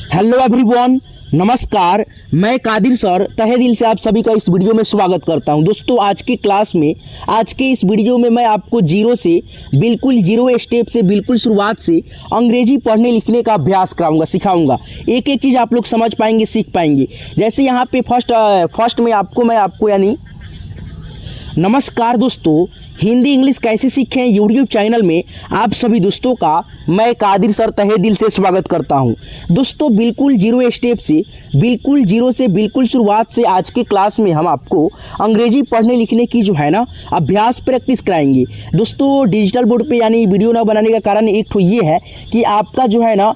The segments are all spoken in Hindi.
हेलो एवरीवन, नमस्कार। मैं कादिर सर तहे दिल से आप सभी का इस वीडियो में स्वागत करता हूं। दोस्तों, आज की क्लास में, आज के इस वीडियो में मैं आपको बिल्कुल जीरो स्टेप से, बिल्कुल शुरुआत से अंग्रेजी पढ़ने लिखने का अभ्यास कराऊंगा, सिखाऊंगा। एक एक चीज़ आप लोग समझ पाएंगे, सीख पाएंगे। जैसे यहाँ पे फर्स्ट में आपको यानी नमस्कार दोस्तों, हिंदी इंग्लिश कैसे सीखें यूट्यूब चैनल में आप सभी दोस्तों का मैं कादिर सर तहे दिल से स्वागत करता हूं। दोस्तों, बिल्कुल जीरो स्टेप से, बिल्कुल जीरो से, बिल्कुल शुरुआत से आज के क्लास में हम आपको अंग्रेजी पढ़ने लिखने की जो है ना अभ्यास प्रैक्टिस कराएंगे। दोस्तों, डिजिटल बोर्ड पे यानी वीडियो ना बनाने का कारण एक तो ये है कि आपका जो है ना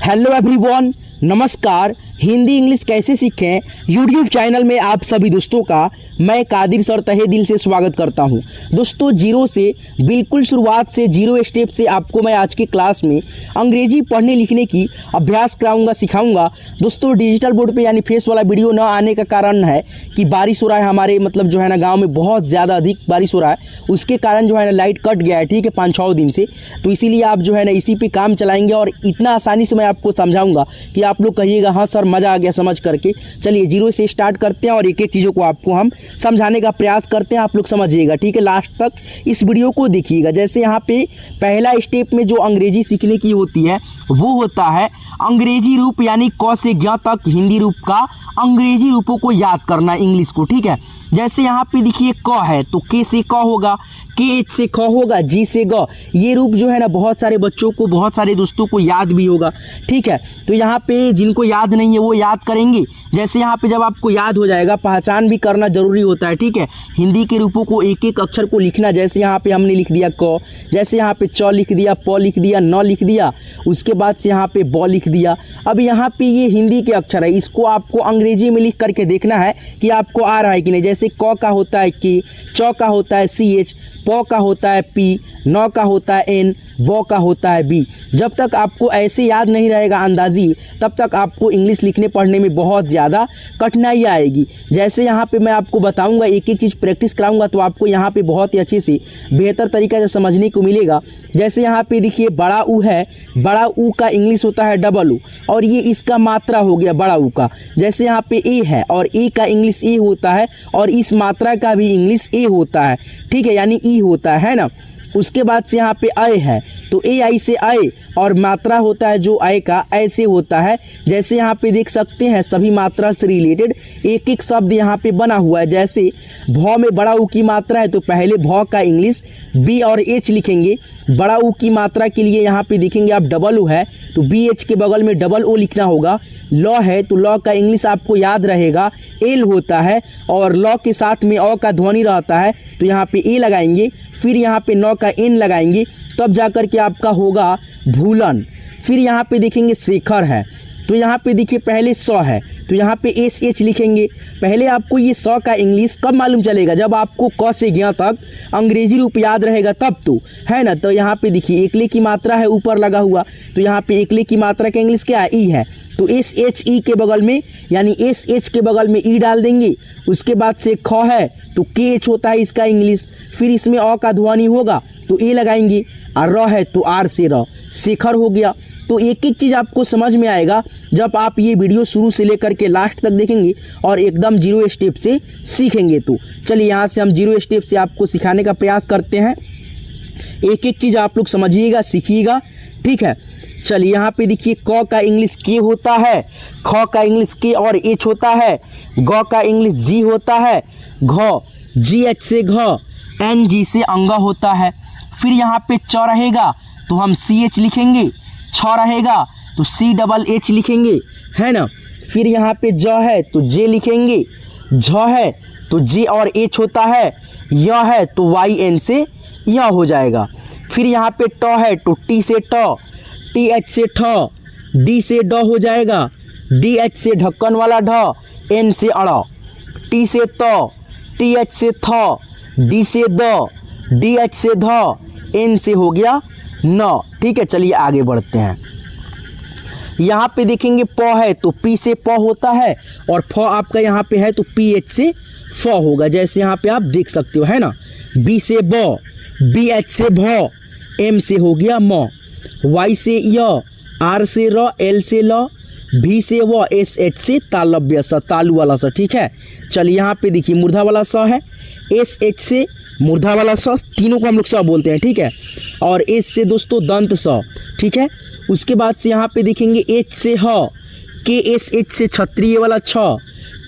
हेलो एवरीवन, नमस्कार। हिंदी इंग्लिश कैसे सीखें यूट्यूब चैनल में आप सभी दोस्तों का मैं कादिर सर तहे दिल से स्वागत करता हूं। दोस्तों, जीरो से, बिल्कुल शुरुआत से, जीरो स्टेप से आपको मैं आज की क्लास में अंग्रेजी पढ़ने लिखने की अभ्यास कराऊंगा, सिखाऊंगा। दोस्तों, डिजिटल बोर्ड पे यानी फेस वाला वीडियो ना आने का कारण है कि बारिश हो रहा है हमारे जो है ना गाँव में बहुत ज़्यादा अधिक बारिश हो रहा है। उसके कारण जो है ना लाइट कट गया है, ठीक है, 5-6 दिन से। तो इसीलिए आप जो है ना इसी पर काम चलाएँगे और इतना आसानी से मैं आपको समझाऊँगा कि आप लोग कहिएगा हाँ सर मज़ा आ गया समझ करके। चलिए जीरो से स्टार्ट करते हैं और एक एक चीज़ों को आपको हम समझाने का प्रयास करते हैं, आप लोग समझिएगा, ठीक है। लास्ट तक इस वीडियो को देखिएगा। जैसे यहाँ पे पहला स्टेप में जो अंग्रेजी सीखने की होती है वो होता है अंग्रेजी रूप, यानी क से ज्ञ तक हिंदी रूप का अंग्रेजी रूपों को याद करना, इंग्लिश को, ठीक है। जैसे यहाँ पे देखिए क है तो के से क होगा, के एच से ख होगा, जी से ग। ये रूप जो है ना बहुत सारे बच्चों को, बहुत सारे दोस्तों को याद भी होगा, ठीक है। तो यहाँ पे जिनको याद नहीं है वो याद करेंगे। जैसे यहाँ पे जब आपको याद हो जाएगा, पहचान भी करना जरूरी होता है, ठीक है। हिंदी के रूपों को, एक एक अक्षर को लिखना। जैसे यहाँ पे हमने लिख दिया क, जैसे यहाँ पे च लिख दिया, प लिख दिया, न लिख दिया, उसके बाद से यहाँ पे ब लिख दिया। अब यहाँ पे ये हिंदी के अक्षर है, इसको आपको अंग्रेजी में लिख करके देखना है कि आपको आ रहा है कि नहीं। जैसे क का होता है के, च का होता है सी एच, प का होता है पी, न का होता है एन, ब का होता है बी। जब तक आपको ऐसे याद नहीं रहेगा अंदाजी, तब तक आपको इंग्लिश लिखने पढ़ने में बहुत ज़्यादा कठिनाई आएगी। जैसे यहाँ पे मैं आपको बताऊंगा, एक एक चीज़ प्रैक्टिस कराऊंगा तो आपको यहाँ पे बहुत ही अच्छे से, बेहतर तरीक़ा से समझने को मिलेगा। जैसे यहाँ पे देखिए बड़ा ऊ है, बड़ा ऊ का इंग्लिश होता है डबल ऊ, और ये इसका मात्रा हो गया बड़ा ऊ का। जैसे यहाँ पे ए है और ए का इंग्लिश ए होता है और इस मात्रा का भी इंग्लिश ए होता है, ठीक है, यानी ई होता है ना। उसके बाद से यहाँ पे अय है तो ए आई से अय, और मात्रा होता है जो अय का ऐसे होता है। जैसे यहाँ पे देख सकते हैं सभी मात्रा से रिलेटेड एक एक शब्द यहाँ पे बना हुआ है। जैसे भ में बड़ा ऊ की मात्रा है तो पहले भ का इंग्लिश बी और एच लिखेंगे। बड़ा ऊ की मात्रा के लिए यहाँ पे देखेंगे आप डबल ऊ है तो बी एच के बगल में डबल ओ लिखना होगा। लॉ है तो लॉ का इंग्लिश आपको याद रहेगा एल होता है, और लॉ के साथ में अ का ध्वनि रहता है तो यहाँ पे ए लगाएंगे, फिर यहाँ पे नौ का एन लगाएंगे, तब जाकर के आपका होगा भूलन। फिर यहाँ पे देखेंगे शेखर है तो यहाँ पे देखिए पहले स है तो यहाँ पे एस एच लिखेंगे। पहले आपको ये स का इंग्लिश कब मालूम चलेगा, जब आपको क से ज्ञ तक अंग्रेजी रूप याद रहेगा तब तो, है ना। तो यहाँ पे देखिए एकले की मात्रा है ऊपर लगा हुआ, तो यहाँ पे एकले की मात्रा का इंग्लिश क्या है, ई है, तो एस एच ई के बगल में, यानी एस एच के बगल में ई डाल देंगे। उसके बाद से ख है तो के एच होता है इसका इंग्लिश, फिर इसमें अ का ध्वनि होगा तो ए लगाएंगे, और र है तो आर से र, शेखर हो गया। तो एक एक चीज़ आपको समझ में आएगा जब आप ये वीडियो शुरू से लेकर के लास्ट तक देखेंगे और एकदम जीरो स्टेप से सीखेंगे। तो चलिए यहाँ से हम जीरो स्टेप से आपको सिखाने का प्रयास करते हैं। एक एक चीज़ आप लोग समझिएगा, सीखिएगा, ठीक है। चलिए यहाँ पे देखिए क का इंग्लिश के होता है, ख का इंग्लिश के और एच होता है, ग का इंग्लिश जी होता है, घ जी एच से घ, एन जी से अंग होता है। फिर यहाँ पे च रहेगा तो हम सी एच लिखेंगे, छ रहेगा तो सी डबल एच लिखेंगे, है ना। फिर यहाँ पे ज है तो जे लिखेंगे, झ है तो जे और एच होता है, य है तो वाई एन से य हो जाएगा। फिर यहाँ पे ट है तो टी से ट, टी एच से ठ, डी से ड हो जाएगा, डी एच से ढक्कन वाला ढ, एन से अड़, टी से त, टी एच से थ, डी से द, डी एच से ध, एन से हो गया न, ठीक है। चलिए आगे बढ़ते हैं। यहाँ पे देखेंगे प है तो पी से प होता है, और फ आपका यहाँ पे है तो पी एच से फ होगा। जैसे यहाँ पे आप देख सकते हो, है ना। बी से ब, बी एच से भ, एम से हो गया म। वाई से य, आर से र, एल से ल, भी से व, एस एच से तालव्य स, तालु वाला स। ठीक है, चलिए यहाँ पे देखिए मूर्धा वाला स है, एस एच से मूर्धा वाला स, तीनों को हम लोग स बोलते हैं। ठीक है, और एस से दोस्तों दंत स। ठीक है, उसके बाद से यहाँ पे देखेंगे एच से ह, के एस एच से क्षत्रिय वाला छ,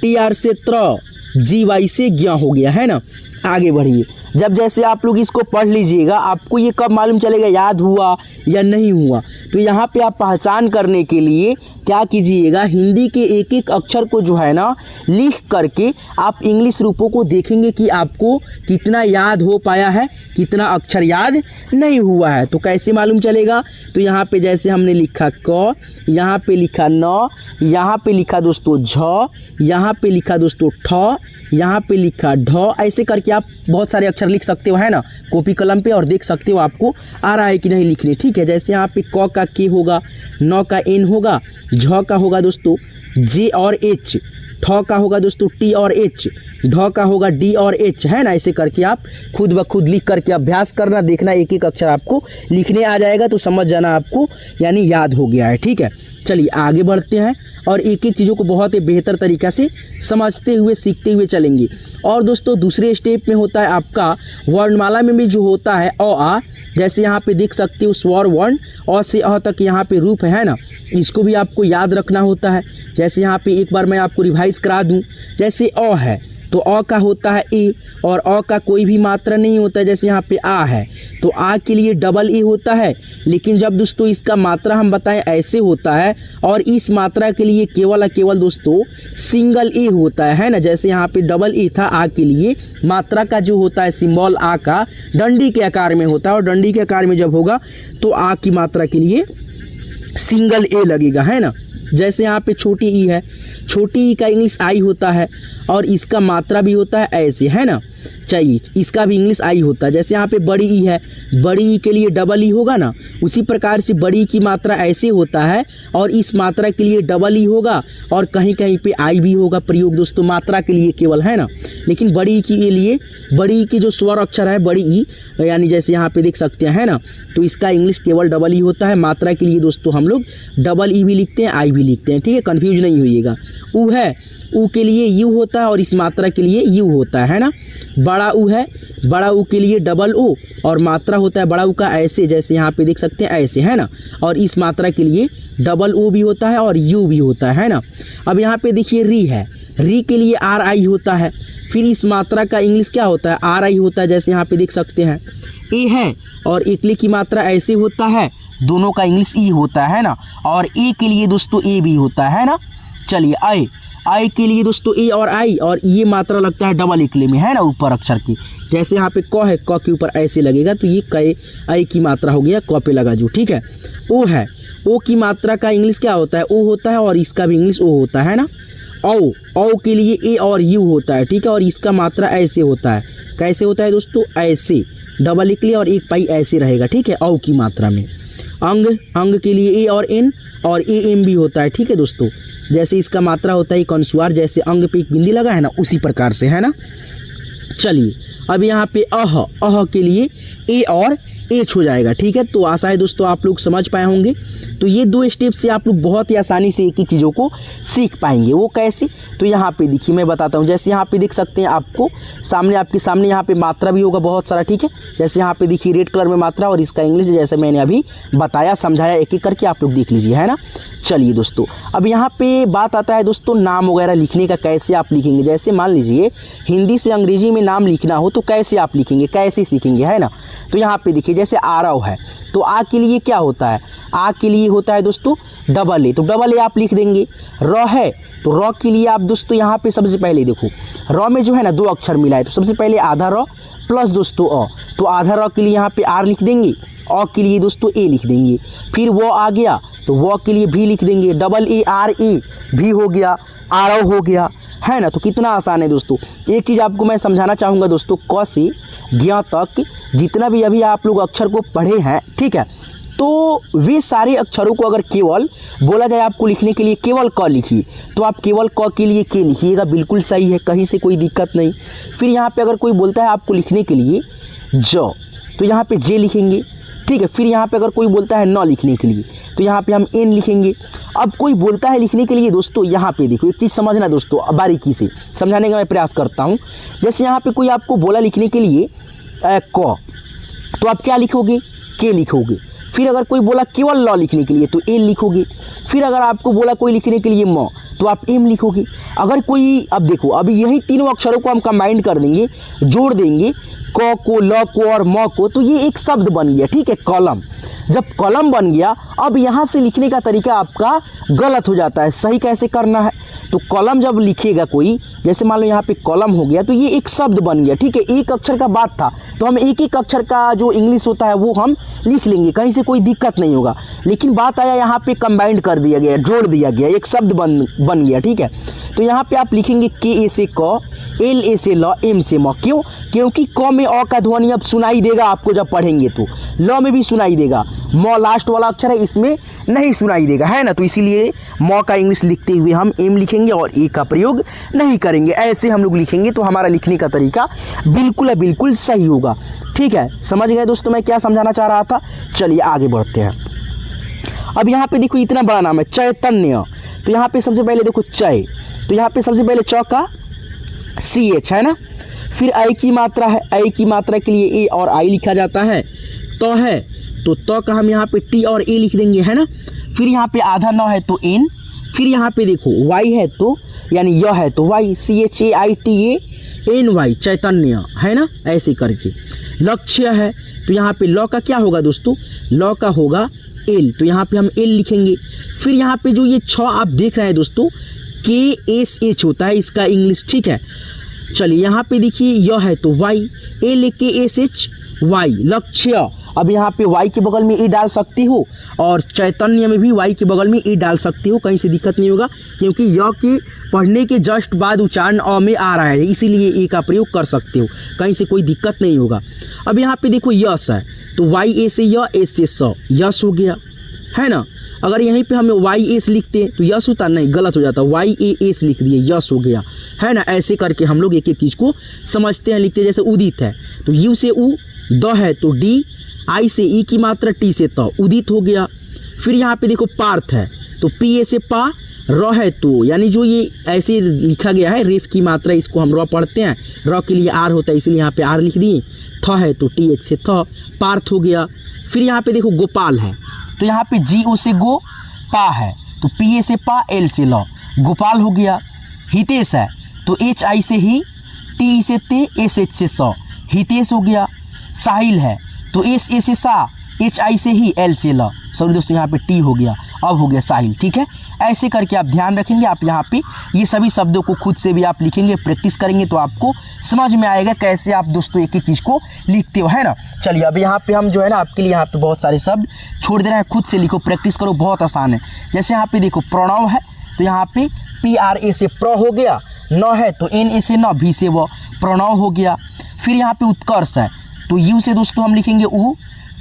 टी आर से त्र, जी वाई से ज्ञ हो गया है ना। आगे बढ़िए, जब जैसे आप लोग इसको पढ़ लीजिएगा आपको ये कब मालूम चलेगा याद हुआ या नहीं हुआ। तो यहाँ पे आप पहचान करने के लिए क्या कीजिएगा, हिंदी के एक एक अक्षर को जो है ना लिख करके आप इंग्लिश रूपों को देखेंगे कि आपको कितना याद हो पाया है, कितना अक्षर याद नहीं हुआ है। तो कैसे मालूम चलेगा, तो यहाँ पे जैसे हमने लिखा क, यहाँ पे लिखा न, यहाँ पे लिखा दोस्तों झ, यहाँ पे लिखा दोस्तों ठ, यहाँ पे लिखा ढ, ऐसे करके आप बहुत सारे अक्षर लिख सकते हो है ना कॉपी कलम पे, और देख सकते हो आपको आ रहा है कि नहीं लिखने। ठीक है, जैसे यहाँ पे क का के होगा, न का एन होगा, झ का होगा दोस्तों जे और एच, ठ का होगा दोस्तों टी और एच, ढ का होगा डी और एच है ना। ऐसे करके आप खुद ब खुद लिख करके अभ्यास करना, देखना एक एक अक्षर आपको लिखने आ जाएगा तो समझ जाना आपको यानी याद हो गया है। ठीक है, चलिए आगे बढ़ते हैं और एक एक चीज़ों को बहुत ही बेहतर तरीक़ा से समझते हुए सीखते हुए चलेंगे। और दोस्तों दूसरे स्टेप में होता है आपका वर्णमाला में भी जो होता है अ आ, जैसे यहाँ पे देख सकते हो स्वर वर्ण अ से अ तक यहाँ पे रूप है ना, इसको भी आपको याद रखना होता है। जैसे यहाँ पे एक बार मैं आपको रिवाइज करा दूँ, जैसे अ है तो अ का होता है ए, और अ का कोई भी मात्रा नहीं होता है। जैसे यहाँ पे आ है तो आ के लिए डबल ए होता है, लेकिन जब दोस्तों इसका मात्रा हम बताएं ऐसे होता है, और इस मात्रा के लिए केवल दोस्तों सिंगल ए होता है ना। जैसे यहाँ पे डबल ए था, आ के लिए मात्रा का जो होता है सिंबल आ का डंडी के आकार में होता है, और डंडी के आकार में जब होगा तो आ की मात्रा के लिए सिंगल ए लगेगा है ना। जैसे यहाँ पे छोटी ई है, छोटी ई का इंग्लिश आई होता है, और इसका मात्रा भी होता है ऐसे है ना। चाहिए इसका भी इंग्लिश आई होता है। जैसे यहाँ पे बड़ी ई है, बड़ी ई के लिए डबल ई होगा ना, उसी प्रकार से बड़ी की मात्रा ऐसे होता है, और इस मात्रा के लिए डबल ई होगा, और कहीं कहीं पे आई भी होगा प्रयोग दोस्तों मात्रा के लिए केवल है ना। लेकिन बड़ी ई के लिए बड़ी ई की जो स्वर अक्षर है बड़ी ई, यानी जैसे यहाँ पे देख सकते हैं ना, तो इसका इंग्लिश केवल डबल ई होता है। मात्रा के लिए दोस्तों हम लोग डबल ई भी लिखते हैं, आई भी लिखते हैं। ठीक है, कन्फ्यूज नहीं होइएगा। ऊ है, ऊ के लिए यू होता है, और इस मात्रा के लिए यू होता है ना। बड़ा ऊ है, बड़ा ऊ के लिए डबल ओ, और मात्रा होता है बड़ा ऊ का ऐसे, जैसे यहाँ पे देख सकते हैं ऐसे है ना, और इस मात्रा के लिए डबल ओ भी होता है और यू भी होता है ना। अब यहाँ पे देखिए री है, री के लिए आर आई होता है, फिर इस मात्रा का इंग्लिश क्या होता है आर आई होता है। जैसे यहाँ पे देख सकते हैं ए है, और एकले की मात्रा ऐसे होता है, दोनों का इंग्लिश ई होता है ना, और ए के लिए दोस्तों ए भी होता है ना। चलिए आई, आई के लिए दोस्तों ए और आई, और ये मात्रा लगता है डबल एकले में है ना ऊपर अक्षर की। जैसे यहाँ पे क है, क के ऊपर ऐसे लगेगा तो ये क आई की मात्रा हो गया, क पे लगा जो। ठीक है, ओ है, ओ की मात्रा का इंग्लिश क्या होता है ओ होता है, और इसका भी इंग्लिश ओ होता है ना। औ, औ के लिए ए और यू होता है। ठीक है, और इसका मात्रा ऐसे होता है, कैसे होता है दोस्तों ऐसे, डबल एकले और एक पाई ऐसे रहेगा। ठीक है, औ की मात्रा में। अंग, अंग के लिए ए और एन और ए एम भी होता है। ठीक है दोस्तों, जैसे इसका मात्रा होता है कंसुआर, जैसे अंग पे एक बिंदी लगा है ना उसी प्रकार से है ना। चलिए अब यहाँ पे अह के लिए ए और एच हो जाएगा। ठीक है, तो आशा है दोस्तों आप लोग समझ पाए होंगे। तो ये दो स्टेप से आप लोग बहुत ही आसानी से एक ही चीज़ों को सीख पाएंगे। वो कैसे, तो यहाँ पे देखिए मैं बताता हूँ। जैसे यहाँ पे देख सकते हैं आपको सामने, आपके सामने यहाँ पे मात्रा भी होगा बहुत सारा। ठीक है, जैसे यहाँ पे देखिए रेड कलर में मात्रा, और इसका इंग्लिश जैसे मैंने अभी बताया समझाया एक एक करके आप लोग देख लीजिए है ना। चलिए दोस्तों, अब यहाँ पे बात आता है दोस्तों नाम वगैरह लिखने का, कैसे आप लिखेंगे। जैसे मान लीजिए हिंदी से अंग्रेजी में नाम लिखना हो तो कैसे आप लिखेंगे, कैसे सीखेंगे है ना। तो यहाँ पे देखिए जैसे आरव है, तो आ के लिए क्या होता है, आ के लिए होता है दोस्तों डबल ए, तो डबल ए आप लिख देंगे। र है, तो र के लिए आप दोस्तों यहाँ पे सबसे पहले देखो, र में जो है ना दो अक्षर मिला है, तो सबसे पहले आधा र प्लस दोस्तों अ, तो आधा र के लिए यहाँ पे आर लिख देंगे, अ के लिए दोस्तों ए लिख देंगे। फिर वो आ गया तो वो के लिए भी लिख देंगे, डबल ए आर ए भी हो गया, आरव हो गया है ना। तो कितना आसान है दोस्तों। एक चीज़ आपको मैं समझाना चाहूँगा दोस्तों, क से ज्ञ तक जितना भी अभी आप लोग अक्षर को पढ़े हैं, ठीक है, तो वे सारे अक्षरों को अगर केवल बोला जाए आपको लिखने के लिए केवल क लिखिए, तो आप केवल क के लिए के लिखिएगा, बिल्कुल सही है, कहीं से कोई दिक्कत नहीं। फिर यहाँ पे अगर कोई बोलता है आपको लिखने के लिए ज, तो यहाँ पे जे लिखेंगे। ठीक है। फिर यहाँ पे अगर कोई बोलता है न लिखने के लिए तो यहाँ पे हम एन लिखेंगे। अब कोई बोलता है लिखने के लिए दोस्तों, यहाँ पे देखो एक चीज़ समझना दोस्तों, बारीकी से समझाने का मैं प्रयास करता हूँ। जैसे यहाँ पे कोई आपको बोला लिखने के लिए क, तो आप क्या लिखोगे? के लिखोगे। फिर अगर कोई बोला केवल ल लिखने के लिए तो एल लिखोगे। फिर अगर आपको बोला कोई लिखने के लिए म, तो आप एम लिखोगे। अगर कोई, अब देखो अभी यही तीनों अक्षरों को हम कंबाइन कर देंगे, जोड़ देंगे, क को, ल को और म को, तो ये एक शब्द बन गया, ठीक है, कलम। जब कलम बन गया, अब यहाँ से लिखने का तरीका आपका गलत हो जाता है। सही कैसे करना है? तो कलम जब लिखेगा कोई, जैसे मान लो यहाँ पे कलम हो गया, तो ये एक शब्द बन गया, ठीक है। एक अक्षर का बात था तो हम एक एक अक्षर का जो इंग्लिश होता है वो हम लिख लेंगे, कहीं से कोई दिक्कत नहीं होगा। लेकिन बात आया यहाँ पे कंबाइंड कर दिया गया, जोड़ दिया गया, एक शब्द बन गया, ठीक है। तो यहाँ पे आप लिखेंगे के ए से क, एल ए से ल, एम से म। क्यों? क्योंकि क में अ का ध्वनि अब सुनाई देगा आपको जब पढ़ेंगे, तो ल में भी सुनाई देगा, म लास्ट वाला अक्षर है इसमें नहीं सुनाई देगा, है ना। तो इसीलिए म का इंग्लिश लिखते हुए हम एम लिखेंगे और ए का प्रयोग नहीं करेंगे। ऐसे हम लोग लिखेंगे तो हमारा लिखने का तरीका बिल्कुल सही होगा, ठीक है। समझ गए दोस्तों मैं क्या समझाना चाह रहा था? चलिए आगे बढ़ते हैं। अब यहाँ पे देखो इतना बड़ा नाम है चैतन्य, तो यहाँ पे सबसे पहले देखो चय, तो यहाँ पे सबसे पहले च का CH, है ना। फिर आई की मात्रा है, आई की मात्रा के लिए ए और आई लिखा जाता है। तो है तो का हम यहाँ पे टी और ए लिख देंगे, है ना। फिर यहाँ पे आधा न है तो एन। फिर यहाँ पे देखो वाई है तो यानी य है तो वाई, CHAITA चैतन्य, है ना। ऐसे करके लक्ष्य है तो यहाँ पे ल का क्या होगा दोस्तों? ल का होगा एल, तो यहाँ पे हम एल लिखेंगे। फिर यहाँ पे जो ये 6 आप देख रहे हैं दोस्तों, KSH होता है इसका इंग्लिश, ठीक है। चलिए यहाँ पे देखिए य है तो वाई, LKSH वाई, लक्ष्य। अब यहाँ पे वाई के बगल में ए डाल सकती हो और चैतन्य में भी वाई के बगल में ए डाल सकती हो, कहीं से दिक्कत नहीं होगा, क्योंकि य के पढ़ने के जस्ट बाद उच्चारण अ में आ रहा है, इसीलिए ए का प्रयोग कर सकते हो, कहीं से कोई दिक्कत नहीं होगा। अब यहाँ पे देखो यस है तो वाई ए से य, एस से स, यस हो गया, है ना। अगर यहीं पे हमें वाई एस लिखते तो यस होता, नहीं, गलत हो जाता, वाई ए एस लिख दिए, यस हो गया, है ना। ऐसे करके हम लोग एक एक चीज़ को समझते हैं, लिखते हैं। जैसे उदित है तो यू से उ, द है तो डी, आई से ई की मात्रा, टी से त, उदित हो गया। फिर यहाँ पे देखो पार्थ है तो पी ए से पा, र है तो, यानी जो ये ऐसे लिखा गया है रेफ की मात्रा, इसको हम र पढ़ते हैं, र के लिए आर होता है इसलिए यहाँ पे आर लिख दिए। थ है तो टी एच से थ, पार्थ हो गया। फिर यहाँ पे देखो गोपाल है तो यहाँ पे जी ओ से गो, पा है तो पी ए से पा, एल से ल, गोपाल हो गया। हितेश है तो एच आई से ही, टी से ते, एस एच से स, हितेश हो गया। साहिल है तो एस ए से सा, एच आई से ही, एल से ल, सॉरी दोस्तों यहाँ पे टी हो गया, अब हो गया साहिल, ठीक है। ऐसे करके आप ध्यान रखेंगे, आप यहाँ पे ये सभी शब्दों को खुद से भी आप लिखेंगे, प्रैक्टिस करेंगे तो आपको समझ में आएगा कैसे आप दोस्तों एक एक चीज़ को लिखते हो, है ना। चलिए अब यहाँ पे हम जो है ना आपके लिए यहाँ पे बहुत सारे शब्द छोड़ दे रहे हैं, खुद से लिखो, प्रैक्टिस करो, बहुत आसान है। जैसे यहाँ पे देखो प्रणव है तो यहाँ पे PRA से प्र हो गया, न है तो NA से न, भी से व, प्रणव हो गया। फिर यहाँ पे उत्कर्ष है तो यू से दोस्तों हम लिखेंगे उ,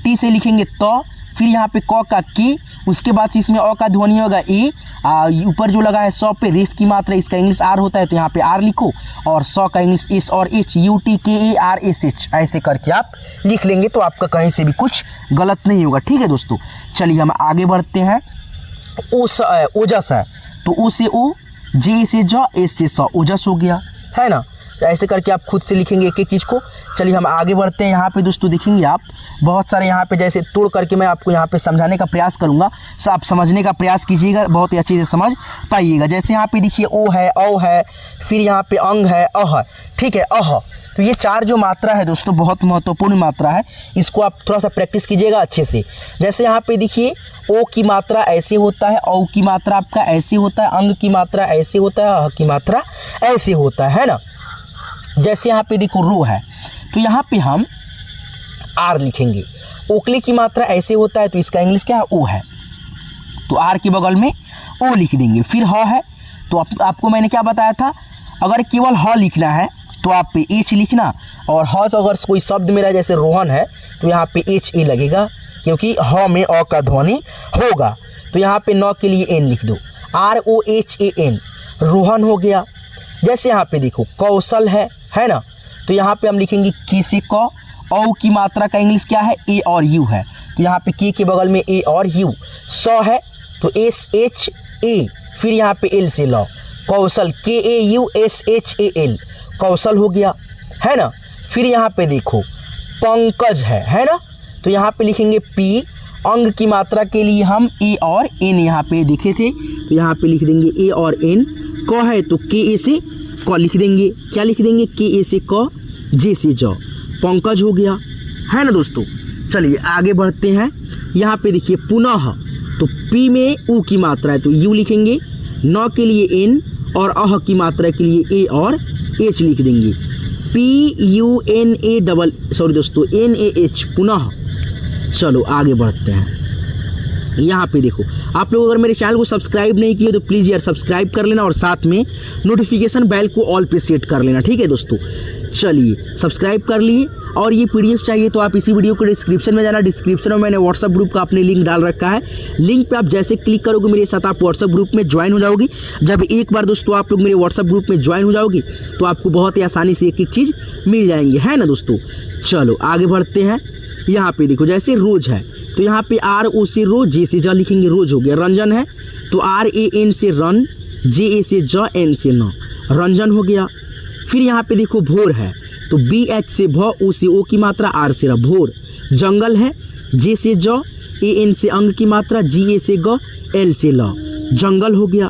टी से लिखेंगे त, फिर यहाँ पे क का के, उसके बाद इसमें अ का ध्वनि होगा ए, ऊपर जो लगा है स पे रेफ की मात्रा, इसका इंग्लिश आर होता है तो यहाँ पे आर लिखो, और स का इंग्लिश एस और एच, UTKARSH, ऐसे करके आप लिख लेंगे तो आपका कहीं से भी कुछ गलत नहीं होगा, ठीक है दोस्तों। चलिए हम आगे बढ़ते हैं। ओजस है तो ओ से ओ, जे से ज, एस से स, ओजस हो गया, है ना। तो ऐसे करके आप खुद से लिखेंगे एक एक चीज़ को। चलिए हम आगे बढ़ते हैं। यहाँ पे दोस्तों देखेंगे आप बहुत सारे यहाँ पे जैसे तोड़ करके मैं आपको यहाँ पे समझाने का प्रयास करूँगा, आप समझने का प्रयास कीजिएगा, बहुत ही अच्छे से समझ पाइएगा। जैसे यहाँ पे देखिए ओ है, औ है, फिर यहाँ पे अंग है, अह है, ठीक है, अह। तो ये 4 जो मात्रा है दोस्तों बहुत महत्वपूर्ण मात्रा है, इसको आप थोड़ा सा प्रैक्टिस कीजिएगा अच्छे से। जैसे यहाँ पे देखिए ओ की मात्रा ऐसे होता है, औ की मात्रा आपका ऐसे होता है, अंग की मात्रा ऐसे होता है, अह की मात्रा ऐसे होता है ना। जैसे यहाँ पे देखो रो है तो यहाँ पे हम आर लिखेंगे, ओकले की मात्रा ऐसे होता है तो इसका इंग्लिश क्या है, ओ है, तो आर के बगल में ओ लिख देंगे। फिर ह है तो आपको मैंने क्या बताया था, अगर केवल ह लिखना है तो आप पे एच लिखना, और ह तो अगर कोई शब्द मेरा जैसे रोहन है तो यहाँ पे एच ए लगेगा, क्योंकि ह में अ का ध्वनि होगा। तो यहाँ पे न के लिए एन लिख दो, ROHAN, रोहन हो गया। जैसे यहाँ पे देखो कौशल है ना, तो यहाँ पे हम लिखेंगे के से क, औ की मात्रा का इंग्लिश क्या है, ए और यू है, तो यहाँ पे के बगल में ए और यू, सौ है तो SHA, फिर यहाँ पे एल से लौ, कौशल KAUSHAL, कौशल हो गया, है ना। फिर यहाँ पे देखो पंकज है ना, तो यहाँ पे लिखेंगे P, अंग की मात्रा के लिए हम A और N यहाँ पे देखे थे, तो यहाँ पे लिख देंगे A और N। क है तो KA से क लिख देंगे, क्या लिख देंगे, KA से क, J से ज, पंकज हो गया, है ना दोस्तों। चलिए आगे बढ़ते हैं। यहाँ पे देखिए पुनः, तो P में U की मात्रा है तो U लिखेंगे, न के लिए N और अह की मात्रा के लिए A और H लिख देंगे, PUNAH पुनः। चलो आगे बढ़ते हैं। यहाँ पे देखो आप लोग अगर मेरे चैनल को सब्सक्राइब नहीं किए तो प्लीज़ यार सब्सक्राइब कर लेना और साथ में नोटिफिकेशन बेल को ऑल पे सेट कर लेना, ठीक है दोस्तों। चलिए सब्सक्राइब कर लिए, और ये PDF चाहिए तो आप इसी वीडियो के डिस्क्रिप्शन में जाना, डिस्क्रिप्शन में मैंने व्हाट्सअप ग्रुप का अपने लिंक डाल रखा है, लिंक पे आप जैसे क्लिक करोगे मेरे साथ आप व्हाट्सअप ग्रुप में ज्वाइन हो जाओगी। जब एक बार दोस्तों आप लोग मेरे व्हाट्सअप ग्रुप में ज्वाइन हो जाओगी तो आपको बहुत ही आसानी से एक एक चीज़ मिल जाएंगे, है ना दोस्तों। चलो आगे बढ़ते हैं। यहाँ पे देखो जैसे रोज है तो यहाँ पे RO से रो, J से ज लिखेंगे, रोज हो गया। रंजन है तो RAN से रन, JA से ज, N से न, रंजन हो गया। फिर यहाँ पे देखो भोर है तो BH से भ, U से ओ की मात्रा, R से र, भोर। जंगल है J से ज, AN से अंग की मात्रा, GA से ग, L से ल, जंगल हो गया।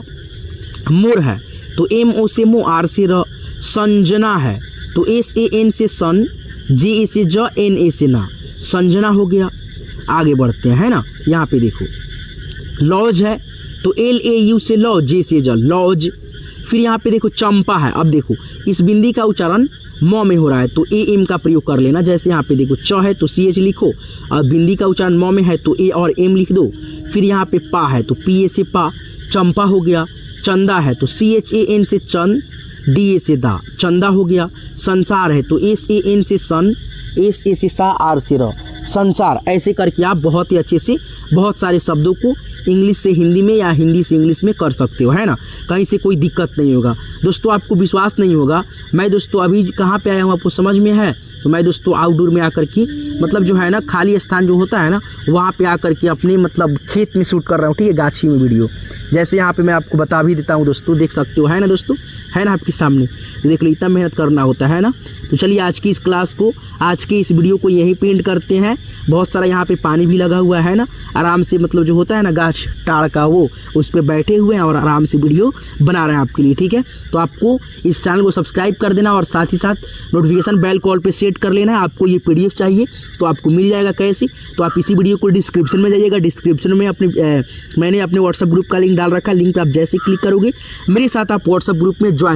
मोर है तो MO से मो, R से र। संजना है तो SAN से सन, JA से ज, NA से ना, संजना हो गया। आगे बढ़ते हैं, है ना। यहाँ पे देखो लॉज है तो LAU से लौ, J से ज, लॉज। फिर यहाँ पे देखो चंपा है, अब देखो इस बिंदी का उच्चारण म में हो रहा है तो AM का प्रयोग कर लेना। जैसे यहाँ पे देखो च है तो CH लिखो, और बिंदी का उच्चारण म में है तो A और M लिख दो। फिर यहाँ पे पा है तो PA से पा, चंपा हो गया। चंदा है तो CHAN से चंद, DA से दा, चंदा हो गया। संसार है तो SAN से सन, SA से सा, R से र, संसार। ऐसे करके आप बहुत ही अच्छे से बहुत सारे शब्दों को इंग्लिश से हिंदी में या हिंदी से इंग्लिश में कर सकते हो, है ना। कहीं से कोई दिक्कत नहीं होगा दोस्तों। आपको विश्वास नहीं होगा, मैं दोस्तों अभी कहाँ पे आया हूँ आपको समझ में है, तो मैं दोस्तों आउटडोर में आकर के मतलब जो है ना खाली स्थान जो होता है ना वहाँ पे आकर के अपने मतलब खेत में शूट कर रहा हूँ, ठीक है, गाछी में वीडियो। जैसे यहाँ पे मैं आपको बता भी देता हूँ दोस्तों, देख सकते हो, है ना दोस्तों, है ना आपके सामने। देख लो इतना मेहनत करना होता है ना। तो चलिए आज की इस क्लास को, आज के इस वीडियो को यहीं पे एंड करते हैं। बहुत सारा यहाँ पे पानी भी लगा हुआ है ना, आराम से मतलब जो होता है ना गाछ टाड़ का, वो उस पर बैठे हुए हैं और आराम से वीडियो बना रहे हैं आपके लिए, ठीक है। तो आपको इस चैनल को सब्सक्राइब कर देना और साथ ही साथ नोटिफिकेशन बेल कॉल पे सेट कर लेना है। आपको ये PDF चाहिए तो आपको मिल जाएगा कैसे, तो आप इसी वीडियो को डिस्क्रिप्शन में जाइएगा, डिस्क्रिप्शन में मैंने अपने व्हाट्सअप ग्रुप का लिंक डाल रखा है, लिंक पर आप जैसे क्लिक करोगे मेरे साथ आप व्हाट्सअप ग्रुप में ज्वाइन